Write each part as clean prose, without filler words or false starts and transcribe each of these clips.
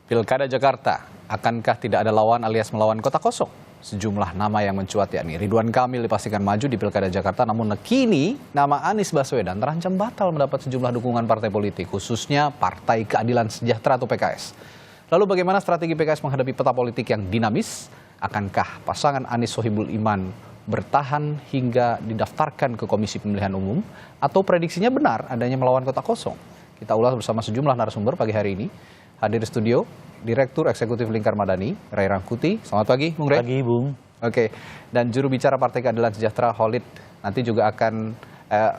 Pilkada Jakarta, akankah tidak ada lawan alias melawan kota kosong? Sejumlah nama yang mencuat yakni Ridwan Kamil dipastikan maju di Pilkada Jakarta, namun kini nama Anies Baswedan terancam batal mendapat sejumlah dukungan partai politik, khususnya Partai Keadilan Sejahtera atau PKS. Lalu bagaimana strategi PKS menghadapi peta politik yang dinamis? Akankah pasangan Anies Sohibul Iman bertahan hingga didaftarkan ke Komisi Pemilihan Umum? Atau prediksinya benar adanya melawan kota kosong? Kita ulas bersama sejumlah narasumber pagi hari ini. Hadir di studio, Direktur Eksekutif Lingkar Madani, Ray Rangkuti. Selamat pagi, Bung Ray. Pagi, Bung. Oke, dan juru bicara Partai Keadilan Sejahtera, Khalid, nanti juga akan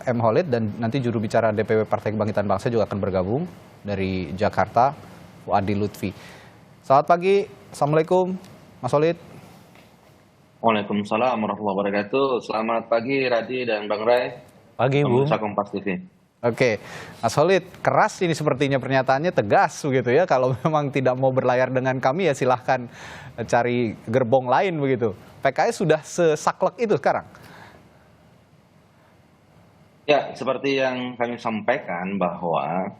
Khalid, dan nanti juru bicara DPW Partai Kebangkitan Bangsa juga akan bergabung dari Jakarta, Fuadi Lutfi. Selamat pagi, Assalamualaikum, Mas Khalid. Waalaikumsalam warahmatullahi wabarakatuh. Selamat pagi, Radi dan Bang Ray. Pagi, Bung. Pemirsa Kompas TV. Oke, Mas Khalid, keras ini sepertinya pernyataannya, tegas begitu ya. Kalau memang tidak mau berlayar dengan kami ya silahkan cari gerbong lain begitu. PKS sudah sesaklek itu sekarang? Ya, seperti yang kami sampaikan bahwa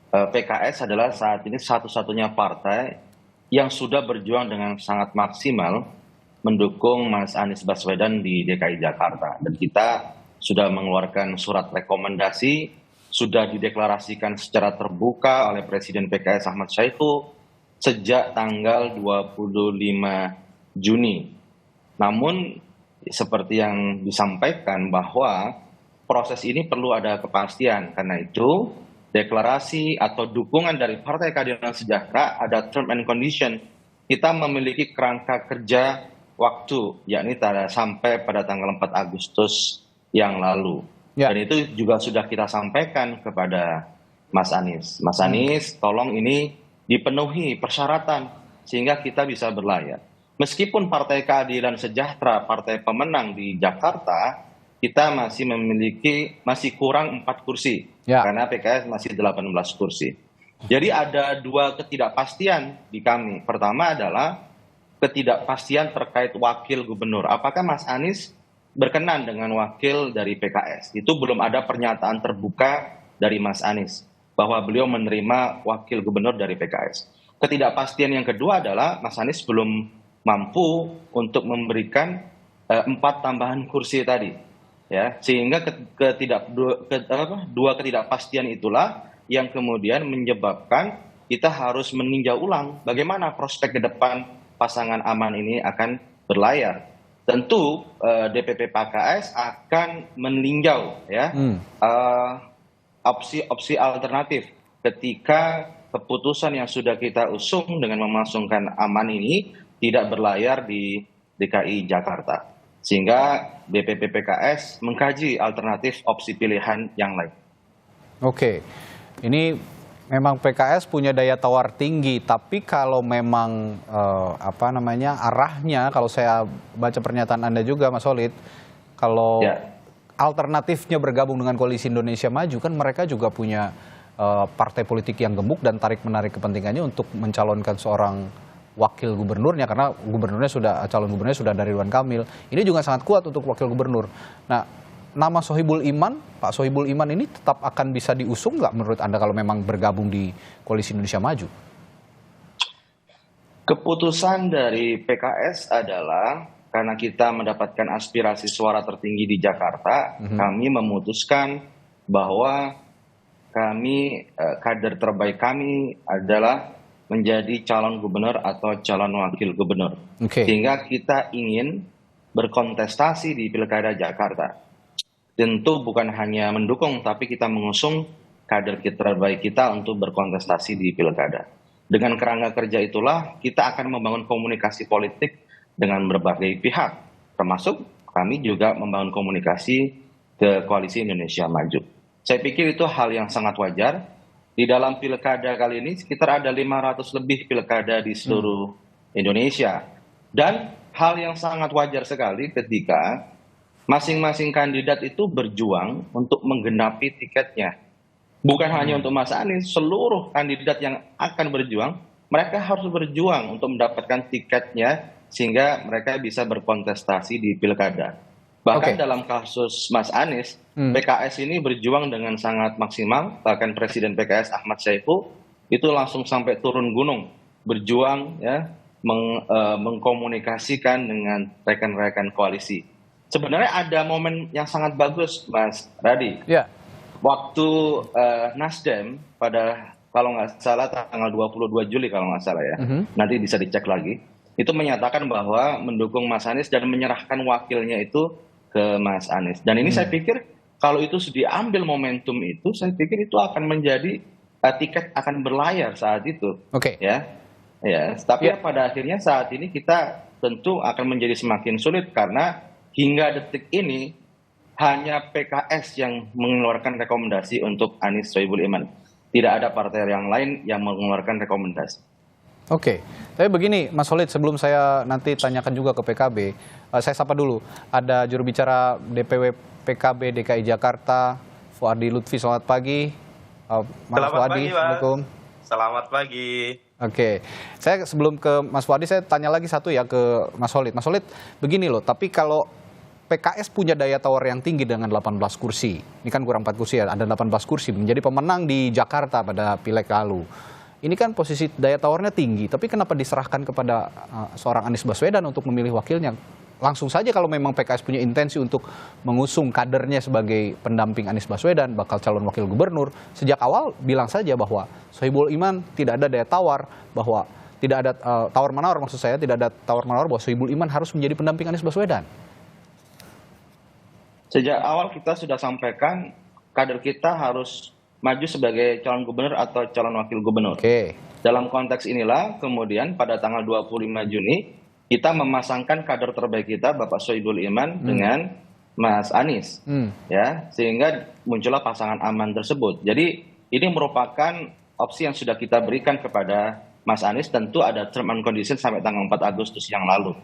PKS adalah saat ini satu-satunya partai yang sudah berjuang dengan sangat maksimal mendukung Mas Anies Baswedan di DKI Jakarta. Dan kita sudah mengeluarkan surat rekomendasi, sudah dideklarasikan secara terbuka oleh Presiden PKS Ahmad Saiku sejak tanggal 25 Juni. Namun seperti yang disampaikan bahwa proses ini perlu ada kepastian. Karena itu deklarasi atau dukungan dari Partai Keadilan Sejahtera ada term and condition. Kita memiliki kerangka kerja waktu, yakni sampai pada tanggal 4 Agustus yang lalu. Ya. Dan itu juga sudah kita sampaikan kepada Mas Anies. Mas Anies, tolong ini dipenuhi persyaratan sehingga kita bisa berlayar. Meskipun Partai Keadilan Sejahtera, partai pemenang di Jakarta, kita masih kurang 4 kursi. Ya. Karena PKS masih 18 kursi. Jadi ada dua ketidakpastian di kami. Pertama adalah ketidakpastian terkait wakil gubernur. Apakah Mas Anies berkenan dengan wakil dari PKS? Itu belum ada pernyataan terbuka dari Mas Anies bahwa beliau menerima wakil gubernur dari PKS. Ketidakpastian yang kedua adalah Mas Anies belum mampu untuk memberikan 4 tambahan kursi tadi, ya, sehingga dua ketidakpastian itulah yang kemudian menyebabkan kita harus meninjau ulang bagaimana prospek ke depan pasangan aman ini akan berlayar. Tentu DPP PKS akan meninjau ya opsi-opsi alternatif ketika keputusan yang sudah kita usung dengan memasukkan aman ini tidak berlayar di DKI Jakarta. Sehingga DPP PKS mengkaji alternatif opsi pilihan yang lain. Oke, ini memang PKS punya daya tawar tinggi, tapi kalau memang arahnya, kalau saya baca pernyataan Anda juga, Mas Khalid, kalau alternatifnya bergabung dengan Koalisi Indonesia Maju, kan mereka juga punya partai politik yang gemuk dan tarik-menarik kepentingannya untuk mencalonkan seorang wakil gubernurnya, karena calon gubernurnya sudah dari Ridwan Kamil. Ini juga sangat kuat untuk wakil gubernur. Nah, nama Sohibul Iman, Pak Sohibul Iman ini tetap akan bisa diusung nggak menurut Anda kalau memang bergabung di Koalisi Indonesia Maju? Keputusan dari PKS adalah karena kita mendapatkan aspirasi suara tertinggi di Jakarta, kami memutuskan bahwa kader terbaik kami adalah menjadi calon gubernur atau calon wakil gubernur. Sehingga kita ingin berkontestasi di Pilkada Jakarta. Tentu bukan hanya mendukung, tapi kita mengusung kader terbaik kita untuk berkontestasi di Pilkada. Dengan kerangka kerja itulah kita akan membangun komunikasi politik dengan berbagai pihak, termasuk kami juga membangun komunikasi ke Koalisi Indonesia Maju. Saya pikir itu hal yang sangat wajar. Di dalam pilkada kali ini sekitar ada 500 lebih pilkada di seluruh Indonesia. Dan hal yang sangat wajar sekali ketika masing-masing kandidat itu berjuang untuk menggenapi tiketnya. Bukan hanya untuk Mas Anies, seluruh kandidat yang akan berjuang, mereka harus berjuang untuk mendapatkan tiketnya sehingga mereka bisa berkontestasi di pilkada. Bahkan dalam kasus Mas Anies, PKS ini berjuang dengan sangat maksimal. Bahkan Presiden PKS Ahmad Saiku itu langsung sampai turun gunung berjuang ya mengkomunikasikan dengan rekan-rekan koalisi. Sebenarnya ada momen yang sangat bagus, Mas Radi. Ya. Waktu Nasdem pada kalau nggak salah tanggal 22 Juli kalau nggak salah ya, nanti bisa dicek lagi, itu menyatakan bahwa mendukung Mas Anies dan menyerahkan wakilnya itu ke Mas Anies. Dan ini saya pikir kalau itu diambil momentum itu, saya pikir itu akan menjadi tiket akan berlayar saat itu. Oke. Ya, tapi pada akhirnya saat ini kita tentu akan menjadi semakin sulit karena hingga detik ini hanya PKS yang mengeluarkan rekomendasi untuk Anies Sohibul Iman. Tidak ada partai yang lain yang mengeluarkan rekomendasi. Oke, tapi begini Mas Holid, sebelum saya nanti tanyakan juga ke PKB, saya sapa dulu. Ada juru bicara DPW PKB DKI Jakarta, Fuadi Lutfi. Selamat pagi. Mas Fuadi, Assalamualaikum. Selamat pagi. Oke, saya sebelum ke Mas Fuadi, saya tanya lagi satu ya ke Mas Holid. Mas Holid, begini loh, tapi kalau PKS punya daya tawar yang tinggi dengan 18 kursi. Ini kan kurang 4 kursi ya, ada 18 kursi. Menjadi pemenang di Jakarta pada Pileg lalu. Ini kan posisi daya tawarnya tinggi, tapi kenapa diserahkan kepada seorang Anies Baswedan untuk memilih wakilnya? Langsung saja kalau memang PKS punya intensi untuk mengusung kadernya sebagai pendamping Anies Baswedan, bakal calon wakil gubernur, sejak awal bilang saja bahwa Sohibul Iman tidak ada daya tawar, bahwa tidak ada tawar-menawar, maksud saya tidak ada tawar-menawar bahwa Sohibul Iman harus menjadi pendamping Anies Baswedan. Sejak awal kita sudah sampaikan kader kita harus maju sebagai calon gubernur atau calon wakil gubernur. Dalam konteks inilah kemudian pada tanggal 25 Juni kita memasangkan kader terbaik kita Bapak Sohibul Iman dengan Mas Anies. Ya, sehingga muncullah pasangan aman tersebut. Jadi ini merupakan opsi yang sudah kita berikan kepada Mas Anies, tentu ada term and condition sampai tanggal 4 Agustus yang lalu.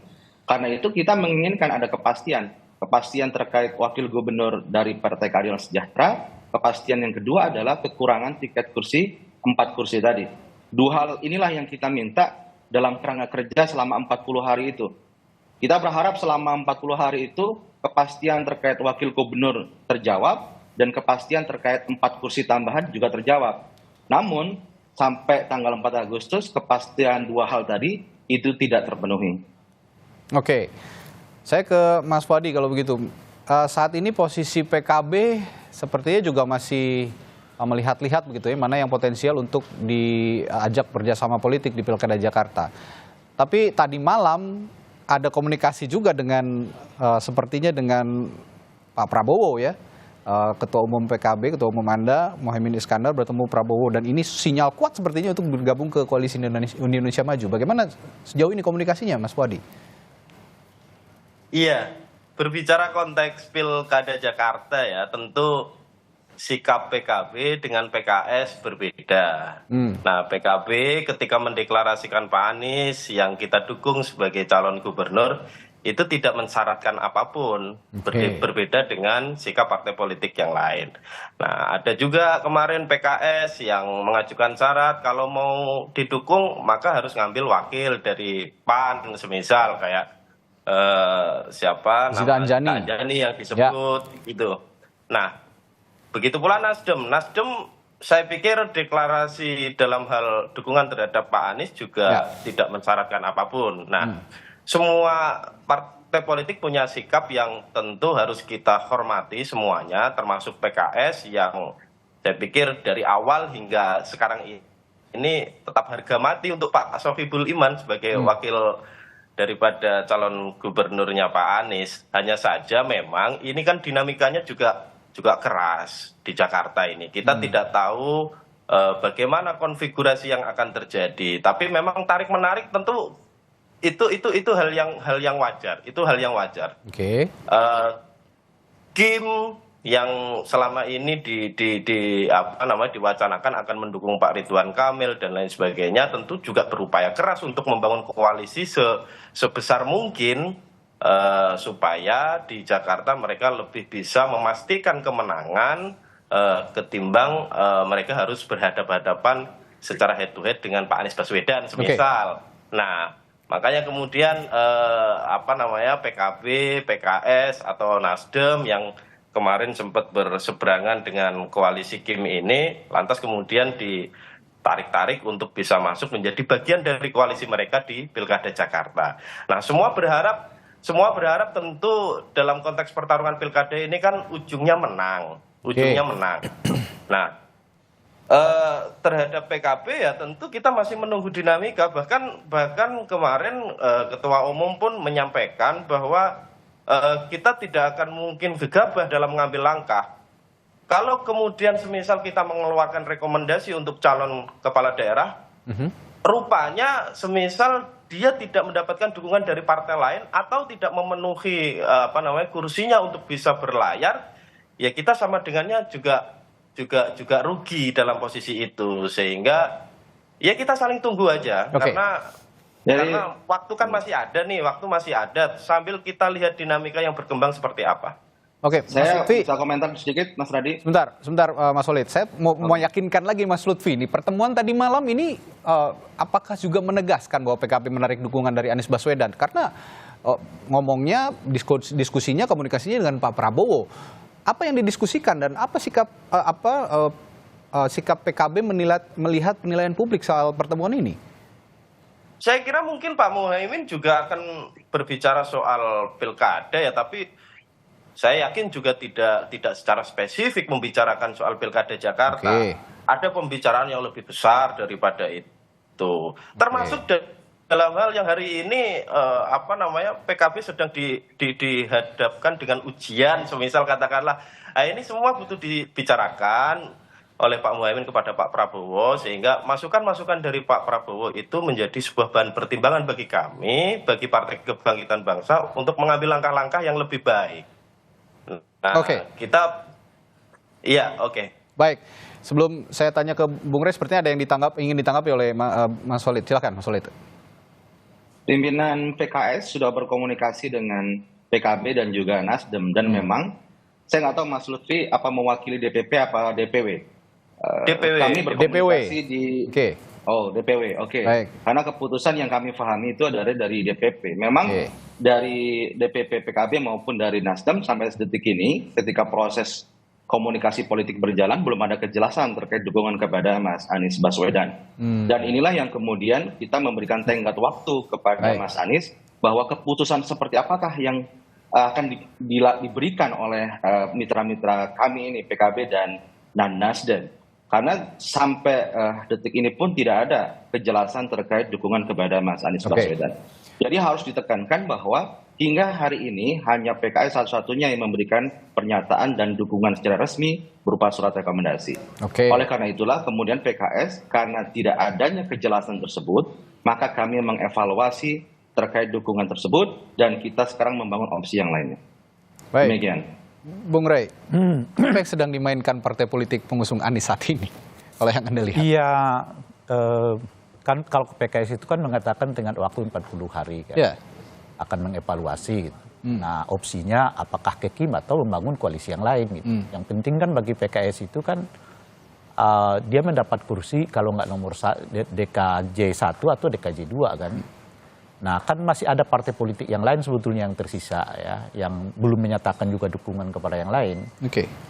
Karena itu kita menginginkan ada kepastian terkait wakil gubernur dari Partai Keadilan Sejahtera. Kepastian yang kedua adalah kekurangan tiket kursi 4 kursi tadi. Dua hal inilah yang kita minta dalam kerangka kerja selama 40 hari itu. Kita berharap selama 40 hari itu kepastian terkait wakil gubernur terjawab dan kepastian terkait 4 kursi tambahan juga terjawab. Namun sampai tanggal 4 Agustus kepastian dua hal tadi itu tidak terpenuhi. Oke. Saya ke Mas Fuadi kalau begitu. Saat ini posisi PKB sepertinya juga masih melihat-lihat begitu ya, mana yang potensial untuk diajak kerjasama politik di Pilkada Jakarta. Tapi tadi malam ada komunikasi juga dengan sepertinya dengan Pak Prabowo ya. Ketua Umum PKB, Ketua Umum Anda, Mohaimin Iskandar bertemu Prabowo. Dan ini sinyal kuat sepertinya untuk bergabung ke Koalisi Indonesia Maju. Bagaimana sejauh ini komunikasinya Mas Fuadi? Iya, berbicara konteks Pilkada Jakarta ya, tentu sikap PKB dengan PKS berbeda. Nah, PKB ketika mendeklarasikan Pak Anies yang kita dukung sebagai calon gubernur, itu tidak mensyaratkan apapun, berbeda dengan sikap partai politik yang lain. Nah, ada juga kemarin PKS yang mengajukan syarat kalau mau didukung maka harus ngambil wakil dari PAN, semisal kayak siapa namanya Anjani yang disebut gitu. Nah, begitu pula Nasdem. Nasdem saya pikir deklarasi dalam hal dukungan terhadap Pak Anies juga tidak mensyaratkan apapun. Nah, semua partai politik punya sikap yang tentu harus kita hormati semuanya, termasuk PKS yang saya pikir dari awal hingga sekarang ini tetap harga mati untuk Pak Sohibul Iman sebagai wakil daripada calon gubernurnya Pak Anies. Hanya saja memang ini kan dinamikanya juga keras di Jakarta ini. Kita tidak tahu bagaimana konfigurasi yang akan terjadi. Tapi memang tarik menarik tentu itu hal yang wajar. Itu hal yang wajar. Kim yang selama ini diwacanakan akan mendukung Pak Ridwan Kamil dan lain sebagainya tentu juga berupaya keras untuk membangun koalisi sebesar mungkin supaya di Jakarta mereka lebih bisa memastikan kemenangan ketimbang mereka harus berhadapan-hadapan secara head to head dengan Pak Anies Baswedan semisal. Nah, makanya kemudian PKB, PKS atau Nasdem yang kemarin sempat berseberangan dengan koalisi Kim ini, lantas kemudian tarik-tarik untuk bisa masuk menjadi bagian dari koalisi mereka di Pilkada Jakarta. Nah, semua berharap tentu dalam konteks pertarungan Pilkada ini kan ujungnya menang. Nah, terhadap PKB ya tentu kita masih menunggu dinamika. Bahkan kemarin Ketua Umum pun menyampaikan bahwa kita tidak akan mungkin gegabah dalam mengambil langkah. Kalau kemudian semisal kita mengeluarkan rekomendasi untuk calon kepala daerah, rupanya semisal dia tidak mendapatkan dukungan dari partai lain atau tidak memenuhi kursinya untuk bisa berlayar, ya kita sama dengannya juga rugi dalam posisi itu. Sehingga ya kita saling tunggu aja. Karena waktu kan masih ada, sambil kita lihat dinamika yang berkembang seperti apa. Oke, saya bisa komentar sedikit, Mas Radi. Sebentar, Mas Solid. Saya mau meyakinkan lagi Mas Lutfi. Ini pertemuan tadi malam ini apakah juga menegaskan bahwa PKB menarik dukungan dari Anies Baswedan? Karena ngomongnya, diskusinya, komunikasinya dengan Pak Prabowo. Apa yang didiskusikan dan apa sikap PKB melihat penilaian publik soal pertemuan ini? Saya kira mungkin Pak Muhaimin juga akan berbicara soal pilkada ya, tapi saya yakin juga tidak secara spesifik membicarakan soal Pilkada Jakarta. Ada pembicaraan yang lebih besar daripada itu. Termasuk dalam hal yang hari ini PKB sedang dihadapkan dengan ujian, semisal katakanlah ini semua butuh dibicarakan oleh Pak Muhaimin kepada Pak Prabowo, sehingga masukan-masukan dari Pak Prabowo itu menjadi sebuah bahan pertimbangan bagi kami, bagi Partai Kebangkitan Bangsa untuk mengambil langkah-langkah yang lebih baik. Nah, Baik, sebelum saya tanya ke Bung Rey, sepertinya ada yang ingin ditanggapi oleh Mas Solid. Silakan, Mas Solid. Pimpinan PKS sudah berkomunikasi dengan PKB dan juga Nasdem, dan memang saya nggak tahu Mas Lutfi apa mewakili DPP apa DPW. Kami berkomunikasi DPW, oke. Karena keputusan yang kami pahami itu adalah dari DPP. Memang dari DPP PKB maupun dari Nasdem sampai detik ini, ketika proses komunikasi politik berjalan, belum ada kejelasan terkait dukungan kepada Mas Anies Baswedan. Dan inilah yang kemudian kita memberikan tenggat waktu kepada Mas Anies, bahwa keputusan seperti apakah yang akan diberikan oleh mitra-mitra kami ini, PKB dan Nasdem. Karena sampai detik ini pun tidak ada kejelasan terkait dukungan kepada Mas Anies Baswedan. Jadi harus ditekankan bahwa hingga hari ini hanya PKS satu-satunya yang memberikan pernyataan dan dukungan secara resmi berupa surat rekomendasi. Oleh karena itulah kemudian PKS, karena tidak adanya kejelasan tersebut, maka kami mengevaluasi terkait dukungan tersebut dan kita sekarang membangun opsi yang lainnya. Demikian. Bung Rey, apa yang sedang dimainkan partai politik pengusung Anies saat ini, kalau yang Anda lihat? Iya, kan kalau PKS itu kan mengatakan dengan waktu 40 hari kan, akan mengevaluasi gitu. Nah, opsinya apakah ke Kim atau membangun koalisi yang lain gitu. Yang penting kan bagi PKS itu kan dia mendapat kursi kalau nggak nomor DKJ 1 atau DKJ 2 kan. Nah, kan masih ada partai politik yang lain sebetulnya yang tersisa ya, yang belum menyatakan juga dukungan kepada yang lain.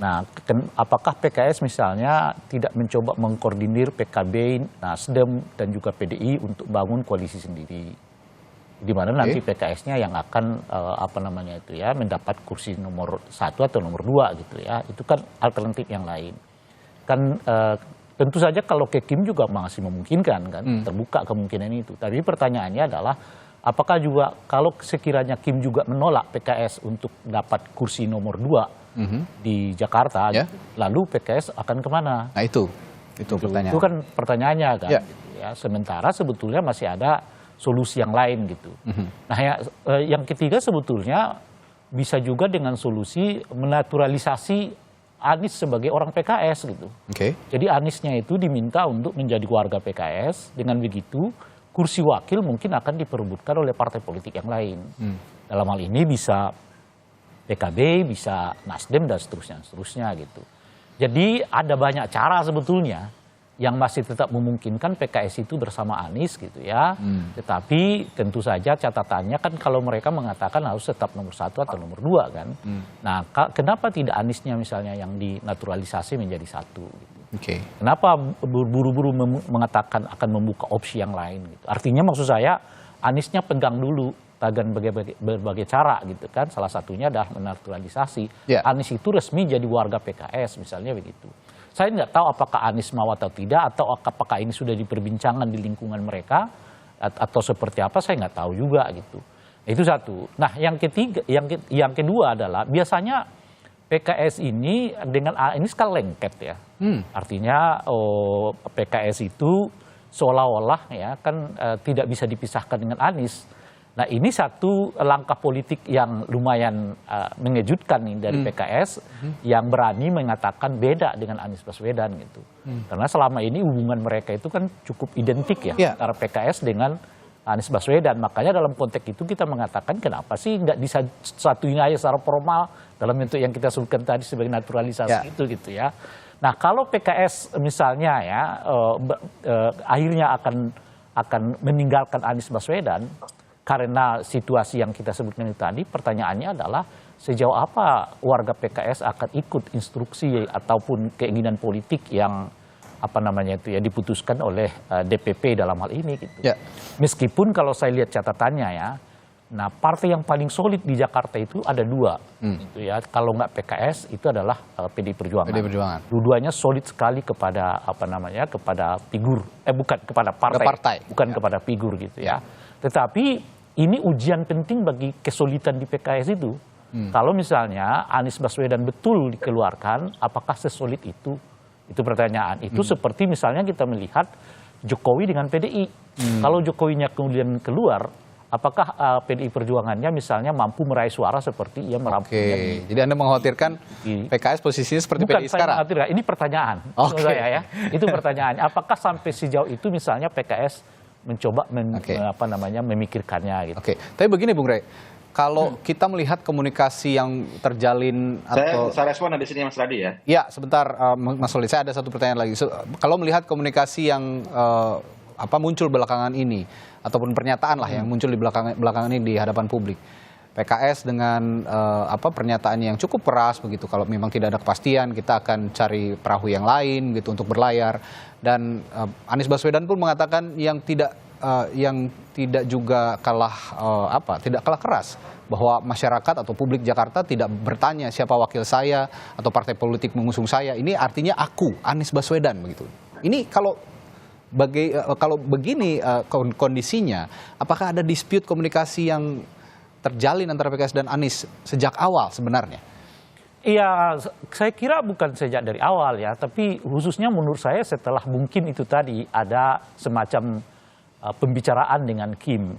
Nah, apakah PKS misalnya tidak mencoba mengkoordinir PKB, Nasdem dan juga PDI untuk bangun koalisi sendiri, di mana nanti PKS-nya yang akan mendapat kursi nomor 1 atau nomor 2 gitu ya. Itu kan alternatif yang lain. Kan tentu saja kalau ke Kim juga masih memungkinkan kan, terbuka kemungkinan itu. Tapi pertanyaannya adalah apakah juga kalau sekiranya Kim juga menolak PKS untuk dapat kursi nomor 2 di Jakarta, lalu PKS akan kemana? Nah itu pertanyaan. Itu kan pertanyaannya kan. Gitu ya. Sementara sebetulnya masih ada solusi yang lain gitu. Nah yang ketiga sebetulnya bisa juga dengan solusi menaturalisasi Anies sebagai orang PKS gitu. Jadi Aniesnya itu diminta untuk menjadi warga PKS, dengan begitu kursi wakil mungkin akan diperebutkan oleh partai politik yang lain. Dalam hal ini bisa PKB, bisa Nasdem dan seterusnya gitu. Jadi ada banyak cara sebetulnya yang masih tetap memungkinkan PKS itu bersama Anies gitu ya. Tetapi tentu saja catatannya kan kalau mereka mengatakan harus tetap nomor 1 atau nomor 2 kan. Nah kenapa tidak Aniesnya misalnya yang dinaturalisasi menjadi 1 gitu. Kenapa buru-buru mengatakan akan membuka opsi yang lain? Gitu. Artinya maksud saya Aniesnya pegang dulu tagan berbagai cara gitu kan. Salah satunya adalah menaturalisasi. Anies itu resmi jadi warga PKS misalnya begitu. Saya nggak tahu apakah Anies mau atau tidak, atau apakah ini sudah diperbincangkan di lingkungan mereka atau seperti apa, saya nggak tahu juga gitu. Itu satu. Nah yang ketiga, yang kedua adalah biasanya PKS ini dengan Anies kan lengket ya. Artinya PKS itu seolah-olah ya kan tidak bisa dipisahkan dengan Anies. Nah ini satu langkah politik yang lumayan mengejutkan nih dari PKS yang berani mengatakan beda dengan Anies Baswedan gitu. Karena selama ini hubungan mereka itu kan cukup identik ya antara PKS dengan Anies Baswedan. Makanya dalam konteks itu kita mengatakan kenapa sih nggak disatuin aja secara formal dalam bentuk yang kita sebutkan tadi sebagai naturalisasi itu gitu ya. Nah kalau PKS misalnya ya akhirnya akan meninggalkan Anies Baswedan karena situasi yang kita sebutkan itu tadi, pertanyaannya adalah sejauh apa warga PKS akan ikut instruksi ataupun keinginan politik yang diputuskan oleh DPP dalam hal ini gitu. Meskipun kalau saya lihat catatannya ya, nah partai yang paling solid di Jakarta itu ada dua, gitu ya. Kalau nggak PKS itu adalah PDI Perjuangan. Dua-duanya solid sekali kepada kepada figur, bukan kepada partai. Bukan kepada figur gitu ya. Tetapi ini ujian penting bagi kesulitan di PKS itu. Kalau misalnya Anies Baswedan betul dikeluarkan, apakah sesolid itu? Itu pertanyaan. Itu seperti misalnya kita melihat Jokowi dengan PDI. Kalau Jokowinya kemudian keluar, apakah PDI Perjuangannya misalnya mampu meraih suara seperti ia merampungnya? Jadi Anda mengkhawatirkan PKS posisinya seperti PDI sekarang? Ini pertanyaan. Saya ya. Itu pertanyaan. Apakah sampai sejauh itu misalnya PKS mencoba memikirkannya gitu. Tapi begini Bung Rey, kalau kita melihat komunikasi yang terjalin saya respon di sini Mas Radi ya. Ya, sebentar Mas Solid, saya ada satu pertanyaan lagi. Kalau melihat komunikasi yang muncul belakangan ini ataupun pernyataan lah yang muncul di belakangan ini di hadapan publik. PKS dengan pernyataan yang cukup keras begitu, kalau memang tidak ada kepastian kita akan cari perahu yang lain gitu untuk berlayar, dan Anies Baswedan pun mengatakan yang tidak juga tidak kalah keras bahwa masyarakat atau publik Jakarta tidak bertanya siapa wakil saya atau partai politik mengusung saya, ini artinya aku Anies Baswedan begitu. Ini kalau begini kondisinya, apakah ada dispute komunikasi yang terjalin antara PKS dan Anies sejak awal sebenarnya? Iya, saya kira bukan sejak dari awal ya, tapi khususnya menurut saya setelah mungkin itu tadi ada semacam pembicaraan dengan Kim.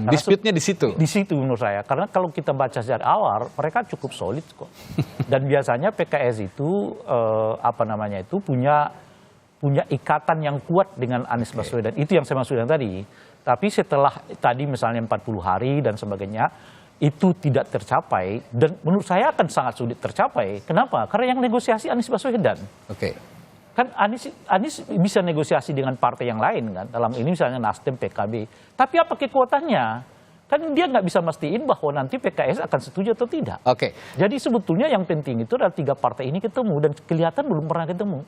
Dispute-nya di situ? Di situ menurut saya, karena kalau kita baca sejak awal, mereka cukup solid kok. Dan biasanya PKS itu punya ikatan yang kuat dengan Anies Baswedan. Itu yang saya maksudkan tadi. Tapi setelah tadi misalnya 40 hari dan sebagainya, itu tidak tercapai. Dan menurut saya akan sangat sulit tercapai. Kenapa? Karena yang negosiasi Anies Baswedan. Kan Anies bisa negosiasi dengan partai yang lain kan. Dalam ini misalnya Nasdem, PKB. Tapi apa kekuatannya? Kan dia nggak bisa mastiin bahwa nanti PKS akan setuju atau tidak. Jadi sebetulnya yang penting itu adalah tiga partai ini ketemu. Dan kelihatan belum pernah ketemu.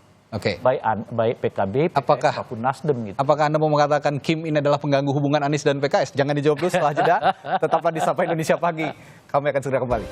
Baik PKB, PKS maupun Nasdem gitu. Apakah Anda mau mengatakan Kim ini adalah pengganggu hubungan Anies dan PKS? Jangan dijawab dulu, setelah jeda. Tetaplah di Sapa Indonesia Pagi. Kami akan segera kembali.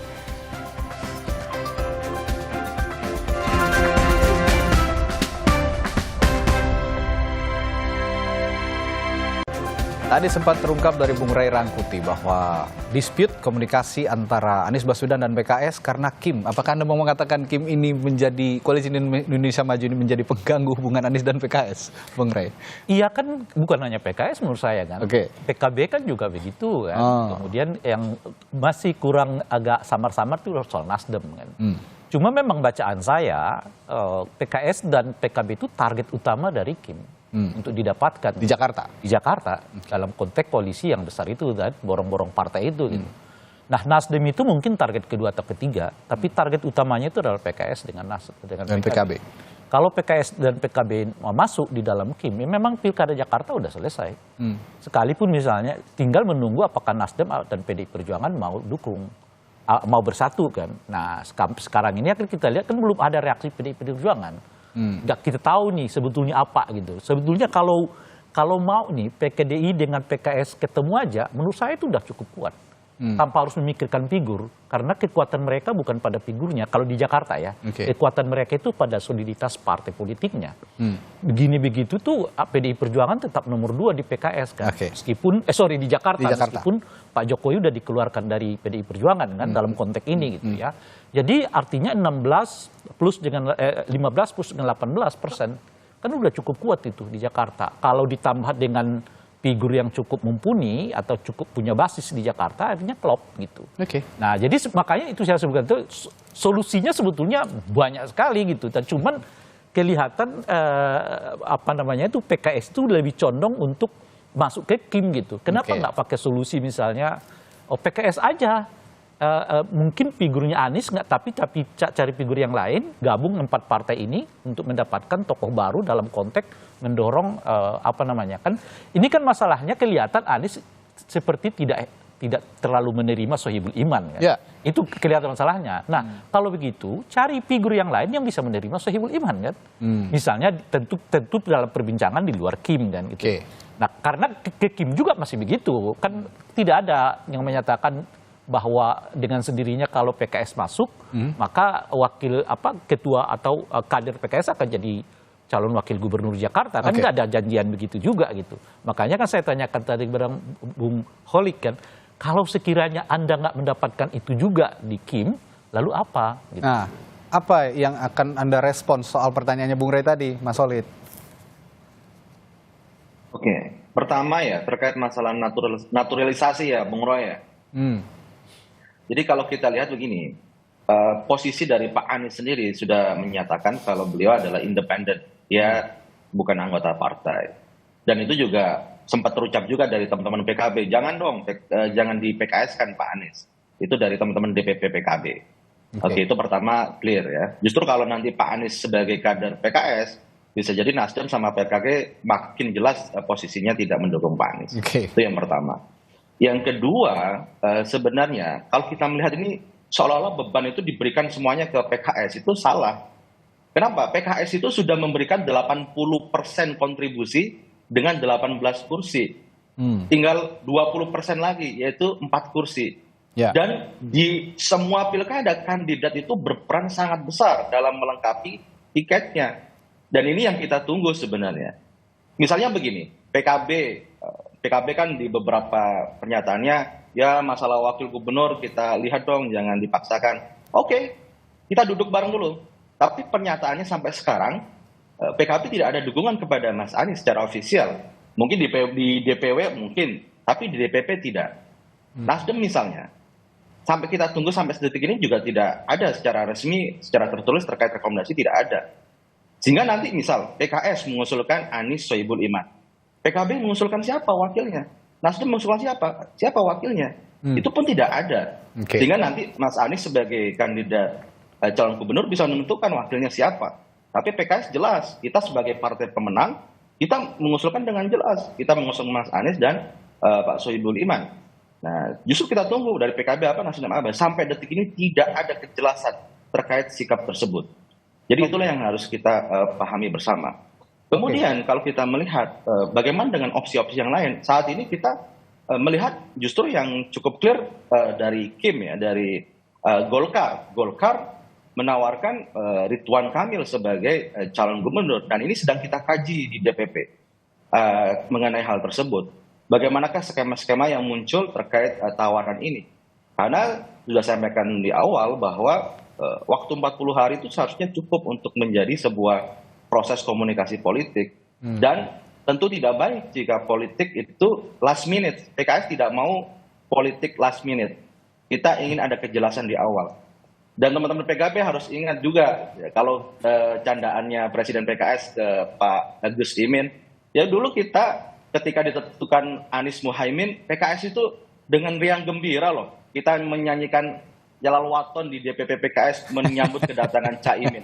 Tadi sempat terungkap dari Bung Ray Rangkuti bahwa dispute komunikasi antara Anies Baswedan dan PKS karena Kim. Apakah Anda mau mengatakan Kim ini menjadi koalisi Indonesia Maju ini menjadi pengganggu hubungan Anies dan PKS, Bung Ray? Iya kan, bukan hanya PKS menurut saya kan. PKB kan juga begitu kan. Kemudian yang masih kurang agak samar-samar itu soal Nasdem kan. Cuma memang bacaan saya PKS dan PKB itu target utama dari Kim. Untuk didapatkan di Jakarta dalam konteks koalisi yang besar itu dan borong-borong partai itu gitu. Nah Nasdem itu mungkin target kedua atau ketiga, tapi target utamanya itu adalah PKS dengan PKB. Kalau PKS dan PKB masuk di dalam Kim, memang pilkada Jakarta udah selesai. Sekalipun misalnya tinggal menunggu apakah Nasdem dan PDI Perjuangan mau dukung, mau bersatu kan. Nah sekarang ini akan kita lihat kan belum ada reaksi PDI Perjuangan. Nggak kita tahu nih sebetulnya apa gitu. Sebetulnya kalau mau nih PKDI dengan PKS ketemu aja, menurut saya itu udah cukup kuat. Tanpa harus memikirkan figur, karena kekuatan mereka bukan pada figurnya. Kalau di Jakarta ya, kekuatan mereka itu pada soliditas partai politiknya. Begini begitu tuh PDI Perjuangan tetap nomor 2 di PKS kan. Meskipun di Jakarta, meskipun Pak Jokowi udah dikeluarkan dari PDI Perjuangan kan dalam konteks ini gitu ya. Jadi artinya 15 plus dengan 18% kan udah cukup kuat itu di Jakarta. Kalau ditambah dengan figur yang cukup mumpuni atau cukup punya basis di Jakarta, akhirnya klop gitu. Nah, jadi makanya itu saya sebutkan itu solusinya sebetulnya banyak sekali gitu. Dan cuman kelihatan itu PKS itu lebih condong untuk masuk ke Kim gitu. Kenapa nggak pakai solusi misalnya PKS aja? Mungkin figurnya Anies nggak, tapi cari figur yang lain, gabung 4 partai ini untuk mendapatkan tokoh baru dalam konteks mendorong kan ini kan masalahnya kelihatan Anies seperti tidak terlalu menerima Sohibul Iman kan. Itu kelihatan masalahnya. Nah, kalau begitu cari figur yang lain yang bisa menerima Sohibul Iman kan. Misalnya tentu dalam perbincangan di luar Kim kan gitu. Nah, karena ke Kim juga masih begitu kan, tidak ada yang menyatakan bahwa dengan sendirinya kalau PKS masuk maka ketua atau kader PKS akan jadi calon wakil gubernur Jakarta kan, nggak ada janjian begitu juga gitu. Makanya kan saya tanyakan tadi kepada Bung Holik kan, kalau sekiranya Anda nggak mendapatkan itu juga di Kim, lalu apa? Gitu. Nah, apa yang akan Anda respons soal pertanyaannya Bung Rey tadi, Mas Holid? Oke, pertama ya terkait masalah naturalisasi ya, Bung Roy ya. Jadi kalau kita lihat begini, posisi dari Pak Anies sendiri sudah menyatakan kalau beliau adalah independen, dia bukan anggota partai. Dan itu juga sempat terucap juga dari teman-teman PKB, jangan dong, jangan di PKS kan Pak Anies. Itu dari teman-teman DPP PKB. Oke, itu pertama clear ya. Justru kalau nanti Pak Anies sebagai kader PKS, bisa jadi Nasdem sama PKB makin jelas posisinya tidak mendukung Pak Anies. Itu yang pertama. Yang kedua, sebenarnya kalau kita melihat ini seolah-olah beban itu diberikan semuanya ke PKS, itu salah. Kenapa? PKS itu sudah memberikan 80% kontribusi dengan 18 kursi. Tinggal 20% lagi, yaitu 4 kursi. Dan di semua pilkada, kandidat itu berperan sangat besar dalam melengkapi tiketnya. Dan ini yang kita tunggu sebenarnya. Misalnya begini, PKB kan di beberapa pernyataannya, ya masalah wakil gubernur kita lihat dong, jangan dipaksakan. Oke, kita duduk bareng dulu. Tapi pernyataannya sampai sekarang, PKB tidak ada dukungan kepada Mas Anies secara ofisial. Mungkin di DPW mungkin, tapi di DPP tidak. Nasdem misalnya, sampai kita tunggu sampai detik ini juga tidak ada secara resmi, secara tertulis terkait rekomendasi tidak ada. Sehingga nanti misal PKS mengusulkan Anies Sohibul Iman. PKB mengusulkan siapa wakilnya? Nasdem mengusulkan siapa wakilnya? Itu pun tidak ada. Sehingga nanti Mas Anies sebagai kandidat calon gubernur bisa menentukan wakilnya siapa. Tapi PKS jelas, kita sebagai partai pemenang, kita mengusulkan dengan jelas. Kita mengusung Mas Anies dan Pak Sohibul Iman. Nah, justru kita tunggu dari PKB apa, Nasdem apa. Sampai detik ini tidak ada kejelasan terkait sikap tersebut. Jadi itulah yang harus kita pahami bersama. Kemudian kalau kita melihat bagaimana dengan opsi-opsi yang lain, saat ini kita melihat justru yang cukup clear dari Kim ya, dari Golkar. Golkar menawarkan Ridwan Kamil sebagai calon gubernur, dan ini sedang kita kaji di DPP mengenai hal tersebut. Bagaimanakah skema-skema yang muncul terkait tawaran ini? Karena sudah saya sampaikan di awal bahwa waktu 40 hari itu seharusnya cukup untuk menjadi sebuah proses komunikasi politik. Dan tentu tidak baik jika politik itu last minute. PKS tidak mau politik last minute. Kita ingin ada kejelasan di awal. Dan teman-teman PKB harus ingat juga, ya, kalau candaannya Presiden PKS ke Pak Gus Imin, ya dulu kita ketika ditentukan Anies Muhaimin, PKS itu dengan riang gembira loh. Kita menyanyikan Jalal Waton di DPP PKS menyambut kedatangan Caimin.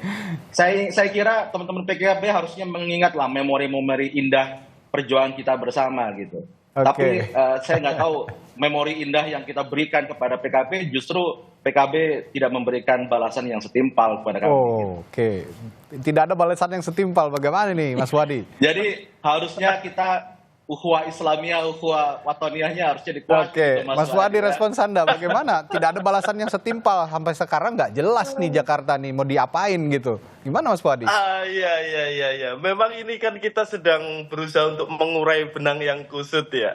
Saya kira teman-teman PKB harusnya mengingatlah memori-memori indah perjuangan kita bersama gitu. Tapi saya nggak tahu memori indah yang kita berikan kepada PKB, justru PKB tidak memberikan balasan yang setimpal kepada kami. Oke. Tidak ada balasan yang setimpal. Bagaimana nih Mas Wadi? Jadi harusnya kita ukhuwah Islamiyah, ukhuwah watoniyahnya harusnya dikuat. Oke, Mas Wadi respons Anda bagaimana? Tidak ada balasan yang setimpal sampai sekarang, nggak jelas nih Jakarta nih mau diapain gitu. Gimana Mas Wadi? Iya. Memang ini kan kita sedang berusaha untuk mengurai benang yang kusut ya.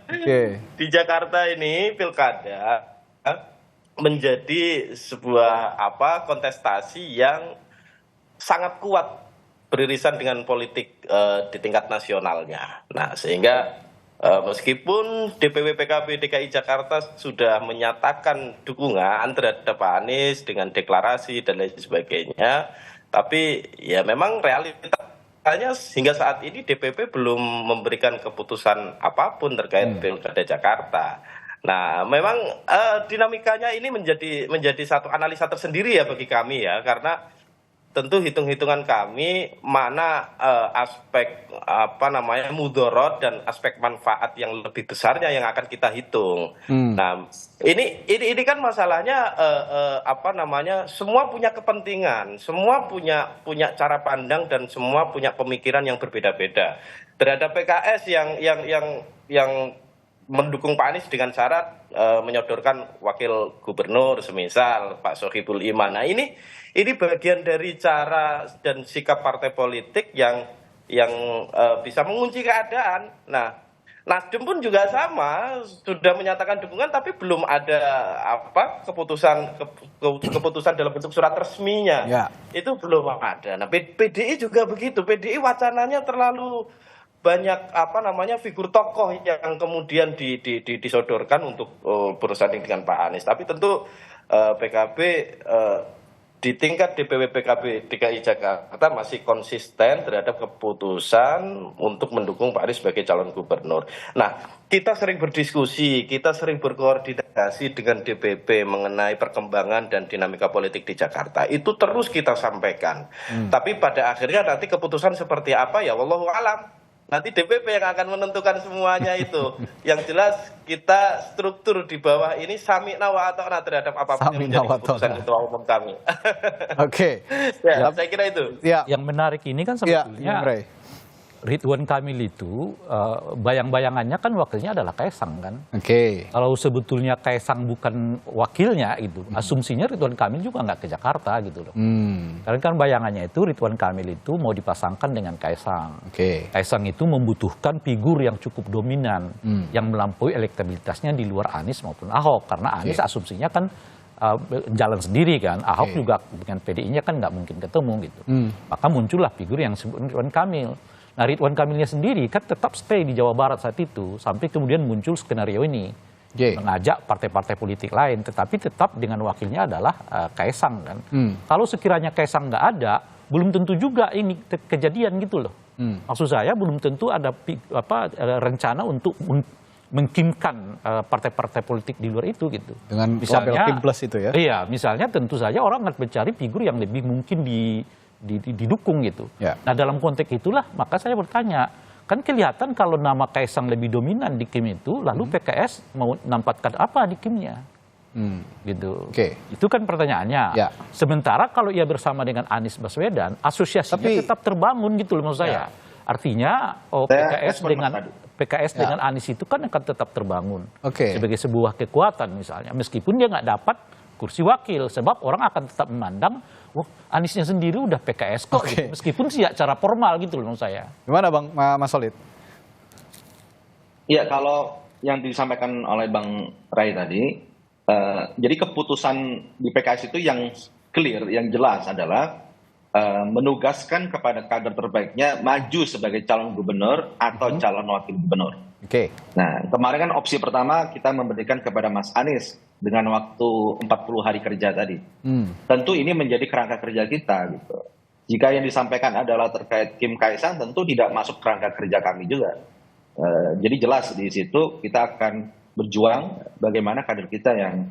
Oke. Di Jakarta ini pilkada menjadi sebuah kontestasi yang sangat kuat beririsan dengan politik di tingkat nasionalnya. Nah, sehingga meskipun DPW PKB DKI Jakarta sudah menyatakan dukungan terhadap Pak Anies dengan deklarasi dan lain sebagainya, tapi ya memang realitanya hingga saat ini DPP belum memberikan keputusan apapun terkait pilkada Jakarta. Nah, memang dinamikanya ini menjadi satu analisa tersendiri ya bagi kami ya, karena tentu hitung-hitungan kami mana aspek mudorot dan aspek manfaat yang lebih besarnya yang akan kita hitung. Nah, ini kan masalahnya semua punya kepentingan, semua punya cara pandang dan semua punya pemikiran yang berbeda-beda. Terhadap PKS yang mendukung Pak Anies dengan syarat menyodorkan wakil gubernur semisal Pak Sohibul Iman. Nah, ini bagian dari cara dan sikap partai politik yang bisa mengunci keadaan. Nah, Nasdem pun juga sama, sudah menyatakan dukungan tapi belum ada keputusan dalam bentuk surat resminya. Ya. Itu belum ada. Nah, PDI juga begitu. PDI wacananya terlalu banyak figur tokoh yang kemudian disodorkan untuk bersanding dengan Pak Anies. Tapi tentu PKB di tingkat DPW PKB DKI Jakarta masih konsisten terhadap keputusan untuk mendukung Pak Anies sebagai calon gubernur. Nah, kita sering berdiskusi, kita sering berkoordinasi dengan DPP mengenai perkembangan dan dinamika politik di Jakarta. Itu terus kita sampaikan. Tapi pada akhirnya nanti keputusan seperti apa ya wallahu alam. Nanti DPP yang akan menentukan semuanya itu. Yang jelas kita struktur di bawah ini sami'na wa ata'na terhadap apapun yang menjadi keputusan ketua umum kami. Oke. Ya, saya kira itu. Ya. Yang menarik ini kan sebetulnya Ridwan Kamil itu bayang-bayangannya kan wakilnya adalah Kaisang kan. Oke. Kalau sebetulnya Kaisang bukan wakilnya itu, asumsinya Ridwan Kamil juga nggak ke Jakarta gitu loh. Karena kan bayangannya itu Ridwan Kamil itu mau dipasangkan dengan Kaisang. Kaisang itu membutuhkan figur yang cukup dominan, yang melampaui elektabilitasnya di luar Anies maupun Ahok. Karena Anies asumsinya kan jalan sendiri kan, Ahok juga dengan PDI-nya kan nggak mungkin ketemu gitu. Maka muncullah figur yang disebut Ridwan Kamil. Nah, Ridwan Kamilnya sendiri kan tetap stay di Jawa Barat saat itu sampai kemudian muncul skenario ini mengajak partai-partai politik lain, tetapi tetap dengan wakilnya adalah Kaisang kan. Kalau sekiranya Kaisang nggak ada, belum tentu juga ini kejadian gitu loh. Maksud saya belum tentu ada rencana untuk mengkimkan partai-partai politik di luar itu gitu. Dengan misalnya Kim Plus itu ya? Iya, misalnya tentu saja orang akan mencari figur yang lebih mungkin didukung gitu. Nah, dalam konteks itulah maka saya bertanya, kan kelihatan kalau nama Kaisang lebih dominan di Kim itu, lalu PKS mau nampatkan apa di Kimnya? Gitu. Itu kan pertanyaannya. Sementara kalau ia bersama dengan Anies Baswedan, asosiasinya tetap terbangun gitu loh maksud saya. Artinya PKS dengan Anies itu kan akan tetap terbangun sebagai sebuah kekuatan misalnya, meskipun dia nggak dapat kursi wakil, sebab orang akan tetap memandang, wah Aniesnya sendiri udah PKS kok, gitu. Meskipun sih secara formal gitu loh menurut saya. Gimana Bang Mas Solid? Ya, kalau yang disampaikan oleh Bang Ray tadi, jadi keputusan di PKS itu yang clear, yang jelas adalah menugaskan kepada kader terbaiknya maju sebagai calon gubernur atau calon wakil gubernur. Nah, kemarin kan opsi pertama kita memberikan kepada Mas Anies dengan waktu 40 hari kerja tadi. Tentu ini menjadi kerangka kerja kita gitu. Jika yang disampaikan adalah terkait Kim Kaisang, tentu tidak masuk kerangka kerja kami juga. Jadi jelas di situ kita akan berjuang bagaimana kader kita yang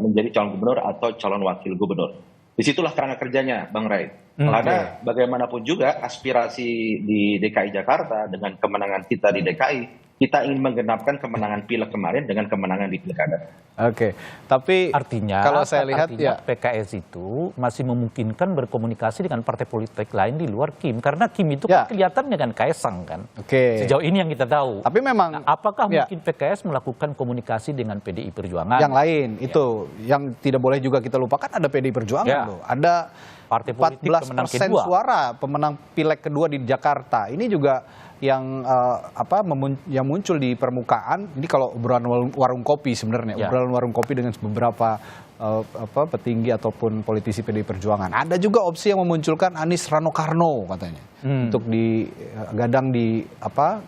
menjadi calon gubernur atau calon wakil gubernur. Disitulah kerangka kerjanya, Bang Ray. Karena bagaimanapun juga aspirasi di DKI Jakarta dengan kemenangan kita di DKI, kita ingin menggenapkan kemenangan pileg kemarin dengan kemenangan di pilkada. Oke, tapi Artinya, kalau saya lihat ya PKS itu masih memungkinkan berkomunikasi dengan partai politik lain di luar Kim, karena Kim itu kan kelihatan dengan Kaisang kan. Oke. Sejauh ini yang kita tahu. Tapi memang apakah mungkin PKS melakukan komunikasi dengan PDI Perjuangan? yang lain itu yang tidak boleh juga kita lupakan, ada PDI Perjuangan loh. Ada partai politik 14% suara pemenang pileg kedua di Jakarta. Ini juga yang yang muncul di permukaan. Ini kalau obrolan warung kopi sebenarnya, obrolan warung kopi dengan beberapa petinggi ataupun politisi PDI Perjuangan. Ada juga opsi yang memunculkan Anies Rano Karno katanya untuk digadang di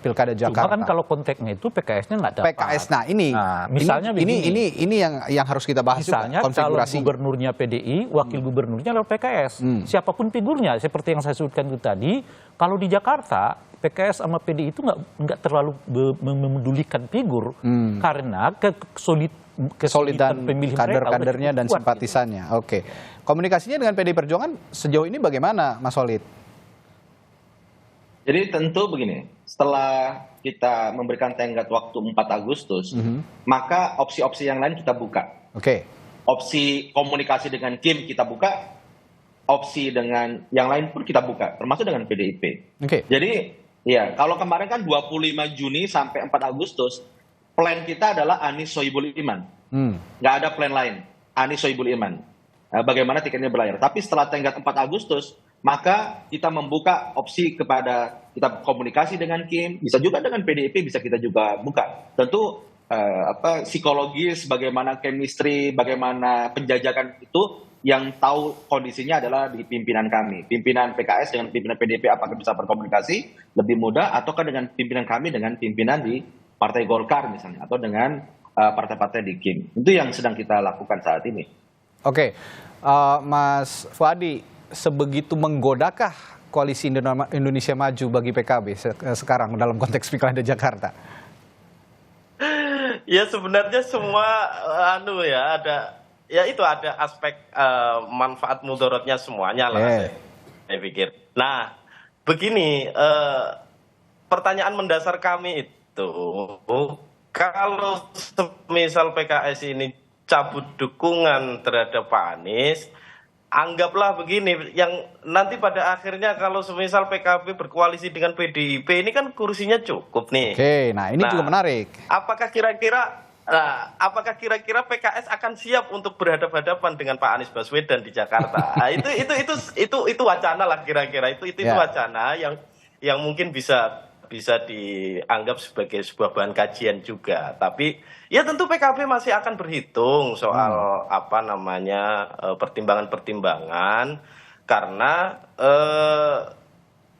Pilkada Jakarta. Cuma kan kalau konteksnya itu PKS-nya nggak dapat. PKS, nah ini, misalnya ini yang harus kita bahas misalnya juga, konfigurasi. Calon gubernurnya PDI, wakil gubernurnya adalah PKS. Siapapun figurnya, seperti yang saya sebutkan itu tadi, kalau di Jakarta PKS sama PDI itu nggak terlalu memedulikan figur karena kesulitan pemilih kader-kadernya dan simpatisannya. Gitu. Oke, komunikasinya dengan PDI Perjuangan sejauh ini bagaimana, Mas Walid? Jadi tentu begini, setelah kita memberikan tenggat waktu 4 Agustus, maka opsi-opsi yang lain kita buka. Oke. Opsi komunikasi dengan Kim kita buka, opsi dengan yang lain pun kita buka, termasuk dengan PDIP. Oke. Jadi ya, kalau kemarin kan 25 Juni sampai 4 Agustus, plan kita adalah Anies Sohibul Iman. Nggak ada plan lain, Anies Sohibul Iman. Bagaimana tiketnya berlayar. Tapi setelah tenggat 4 Agustus, maka kita membuka opsi kepada, kita komunikasi dengan Kim, bisa juga dengan PDIP, bisa kita juga buka. Tentu psikologis, bagaimana chemistry, bagaimana penjajakan itu, yang tahu kondisinya adalah di pimpinan kami. Pimpinan PKS dengan pimpinan PDIP apakah bisa berkomunikasi lebih mudah, ataukah dengan pimpinan kami dengan pimpinan di Partai Golkar misalnya, atau dengan partai-partai di Kim. Itu yang sedang kita lakukan saat ini. Oke, Mas Fuadi, sebegitu menggodakah koalisi Indonesia Maju bagi PKB sekarang dalam konteks Pilkada Jakarta? Ya sebenarnya semua ada aspek manfaat mudorotnya semuanya lah saya pikir. Nah, begini, pertanyaan mendasar kami itu, kalau misal PKS ini cabut dukungan terhadap Pak Anies, anggaplah begini, yang nanti pada akhirnya kalau semisal PKB berkoalisi dengan PDIP, ini kan kursinya cukup nih. Oke, nah ini juga menarik. Apakah kira-kira PKS akan siap untuk berhadapan-hadapan dengan Pak Anies Baswedan di Jakarta? Nah, itu wacana lah kira-kira, itu wacana yang mungkin bisa dianggap sebagai sebuah bahan kajian juga. Tapi ya tentu PKB masih akan berhitung soal pertimbangan-pertimbangan, karena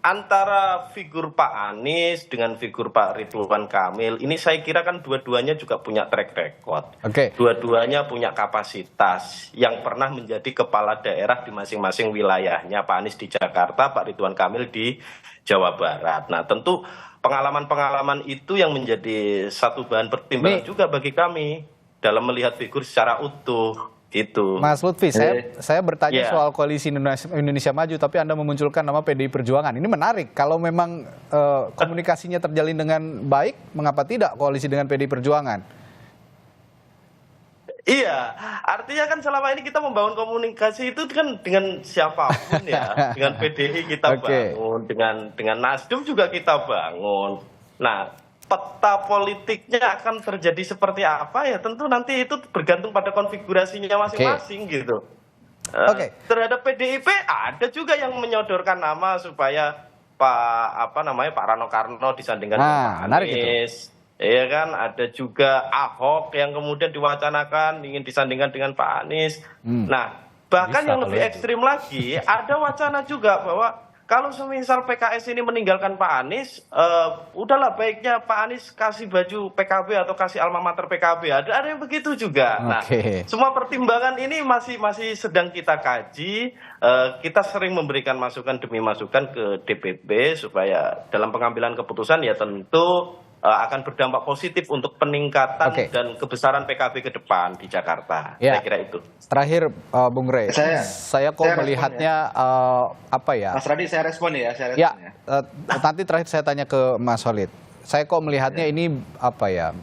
antara figur Pak Anies dengan figur Pak Ridwan Kamil ini saya kira kan dua-duanya juga punya track record. Dua-duanya punya kapasitas yang pernah menjadi kepala daerah di masing-masing wilayahnya. Pak Anies di Jakarta, Pak Ridwan Kamil di Jawa Barat. Nah, tentu pengalaman-pengalaman itu yang menjadi satu bahan pertimbangan juga bagi kami dalam melihat figur secara utuh. Itu. Mas Lutfi, saya bertanya soal koalisi Indonesia Maju, tapi Anda memunculkan nama PDI Perjuangan. Ini menarik. Kalau memang komunikasinya terjalin dengan baik, mengapa tidak koalisi dengan PDI Perjuangan? Iya, artinya kan selama ini kita membangun komunikasi itu kan dengan siapapun ya, dengan PDI kita bangun, dengan Nasdem juga kita bangun. Nah, peta politiknya akan terjadi seperti apa ya, tentu nanti itu bergantung pada konfigurasinya masing-masing gitu. Terhadap PDIP ada juga yang menyodorkan nama supaya Pak Rano Karno disandingkan dengan Pak Anies. Iya kan, ada juga Ahok yang kemudian diwacanakan ingin disandingkan dengan Pak Anies. Nah, bahkan yang lebih ekstrim lagi, ada wacana juga bahwa kalau semisal PKS ini meninggalkan Pak Anies, udahlah baiknya Pak Anies kasih baju PKB atau kasih alma mater PKB. Ada yang begitu juga. Nah, semua pertimbangan ini masih sedang kita kaji. Kita sering memberikan masukan demi masukan ke DPP supaya dalam pengambilan keputusan ya tentu akan berdampak positif untuk peningkatan dan kebesaran PKB ke depan di Jakarta. Ya. Saya kira itu. Terakhir, Bung Rey, saya melihatnya apa ya? Mas Radi, saya respon ya. Nanti terakhir saya tanya ke Mas Khalid. Saya kok melihatnya ini apa ya,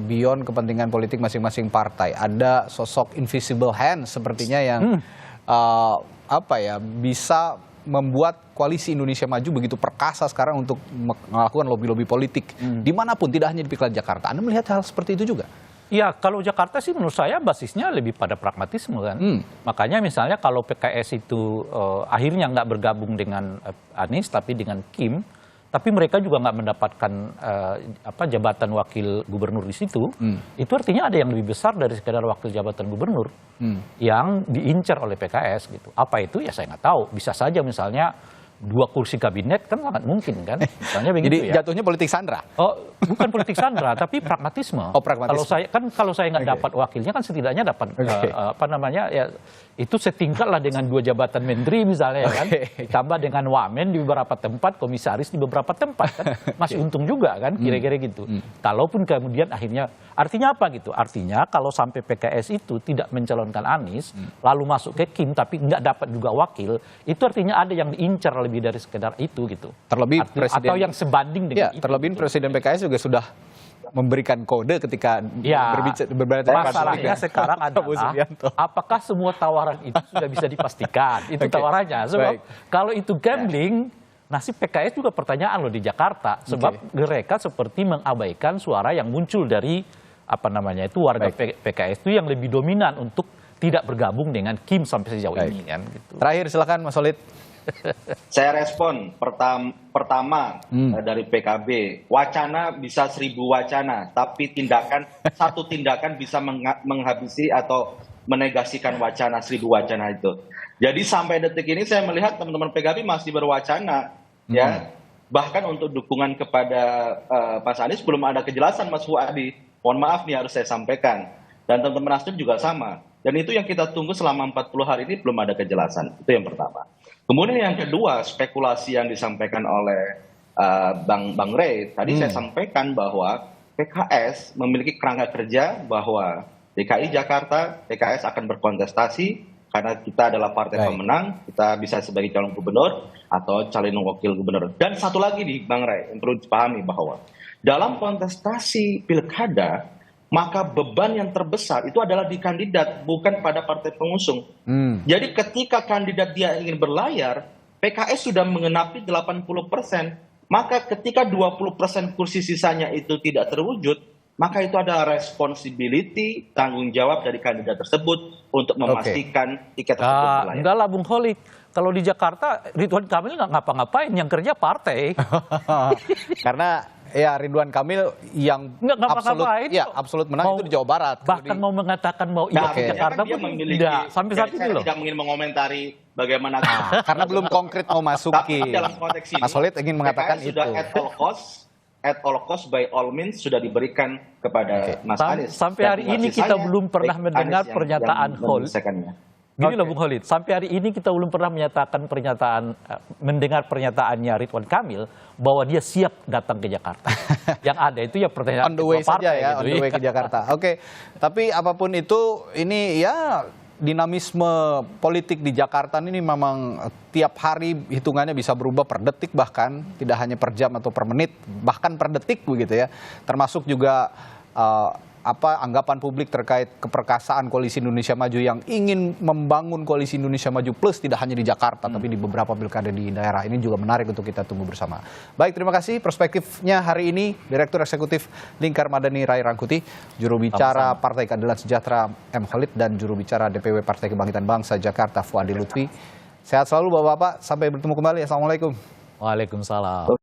beyond kepentingan politik masing-masing partai. Ada sosok invisible hand sepertinya yang apa ya, bisa membuat koalisi Indonesia Maju begitu perkasa sekarang untuk melakukan lobby-lobby politik dimanapun, tidak hanya di Pilkada Jakarta. Anda melihat hal seperti itu juga? Ya, kalau Jakarta sih menurut saya basisnya lebih pada pragmatisme kan. Makanya misalnya kalau PKS itu akhirnya nggak bergabung dengan Anies tapi dengan Kim, tapi mereka juga nggak mendapatkan jabatan wakil gubernur di situ, itu artinya ada yang lebih besar dari sekedar wakil jabatan gubernur yang diincar oleh PKS gitu. Apa itu ya saya nggak tahu. Bisa saja misalnya 2 kursi kabinet kan sangat mungkin kan. Misalnya begitu. Jadi jatuhnya politik sandra? Oh, bukan politik sandra, tapi pragmatisme. Oh, pragmatisme. Kalau saya nggak dapat wakilnya kan setidaknya dapat itu setingkat lah dengan 2 jabatan menteri misalnya kan. Ditambah dengan wamen di beberapa tempat, komisaris di beberapa tempat kan. Masih untung juga kan kira-kira gitu. Kalaupun kemudian akhirnya artinya apa gitu? Artinya kalau sampai PKS itu tidak mencalonkan Anies lalu masuk ke Kim tapi nggak dapat juga wakil, itu artinya ada yang diincar lebih dari sekedar itu gitu. Terlebih Presiden, atau yang sebanding dengan itu. Terlebih Presiden PKS juga sudah memberikan kode ketika berbicara. Masalahnya sekarang adalah apakah semua tawaran itu sudah bisa dipastikan? Itu tawarannya. Sebab kalau itu gambling, nasib PKS juga pertanyaan loh di Jakarta. Sebab mereka seperti mengabaikan suara yang muncul dari warga PKS itu yang lebih dominan untuk tidak bergabung dengan Kim sampai sejauh ini kan. Gitu. Terakhir silakan Mas Khalid. Saya respon pertama dari PKB, wacana bisa 1000 wacana, tapi satu tindakan bisa menghabisi atau menegasikan wacana 1000 wacana itu. Jadi sampai detik ini saya melihat teman-teman PKB masih berwacana, ya. Bahkan untuk dukungan kepada Mas Anies belum ada kejelasan, Mas Fuadi. Mohon maaf nih harus saya sampaikan. Dan teman-teman Nasdem juga sama. Dan itu yang kita tunggu selama 40 hari ini belum ada kejelasan. Itu yang pertama. Kemudian yang kedua, spekulasi yang disampaikan oleh Bang Rey. Tadi saya sampaikan bahwa PKS memiliki kerangka kerja bahwa DKI Jakarta, PKS akan berkontestasi karena kita adalah partai pemenang, kita bisa sebagai calon gubernur atau calon wakil gubernur. Dan satu lagi nih Bang Rey, yang perlu dipahami bahwa dalam kontestasi pilkada, maka beban yang terbesar itu adalah di kandidat, bukan pada partai pengusung. Jadi ketika kandidat dia ingin berlayar, PKS sudah mengenapi 80%. Maka ketika 20% kursi sisanya itu tidak terwujud, maka itu adalah responsibility, tanggung jawab dari kandidat tersebut untuk memastikan tiket tersebut berlayar. Enggak lah Bung Khalid. Kalau di Jakarta, Ridwan Kamil nggak ngapa-ngapain, yang kerja partai. Karena ya Ridwan Kamil yang absolut menang itu di Jawa Barat. Bahkan mau mengatakan mau ikut ke Jakarta pun tidak. Sampai saat ini loh. Saya tidak ingin mengomentari bagaimana. Karena belum konkret mau masuki. Dalam konteks ini, Mas Khalid ingin mengatakan itu. Sudah at all cost by all means sudah diberikan kepada Mas Anies. Sampai hari ini kita belum pernah mendengar pernyataan Khalid. Gini loh Bung Khalid, sampai hari ini kita belum pernah mendengar pernyataannya Ridwan Kamil bahwa dia siap datang ke Jakarta. Yang ada itu ya pertanyaan on the way saja ya, gitu, on the way ke Jakarta. Oke, tapi apapun itu, ini ya dinamisme politik di Jakarta ini memang tiap hari hitungannya bisa berubah per detik, bahkan tidak hanya per jam atau per menit, bahkan per detik begitu ya. Termasuk juga anggapan publik terkait keperkasaan Koalisi Indonesia Maju yang ingin membangun Koalisi Indonesia Maju Plus tidak hanya di Jakarta tapi di beberapa pilkada di daerah. Ini juga menarik untuk kita tunggu bersama. Baik, terima kasih perspektifnya hari ini Direktur Eksekutif Lingkar Madani Ray Rangkuti, juru bicara Partai Keadilan Sejahtera M. Khalid, dan juru bicara DPW Partai Kebangkitan Bangsa Jakarta Fuadi Lutfi. Sehat selalu Bapak-bapak, sampai bertemu kembali. Assalamualaikum. Waalaikumsalam.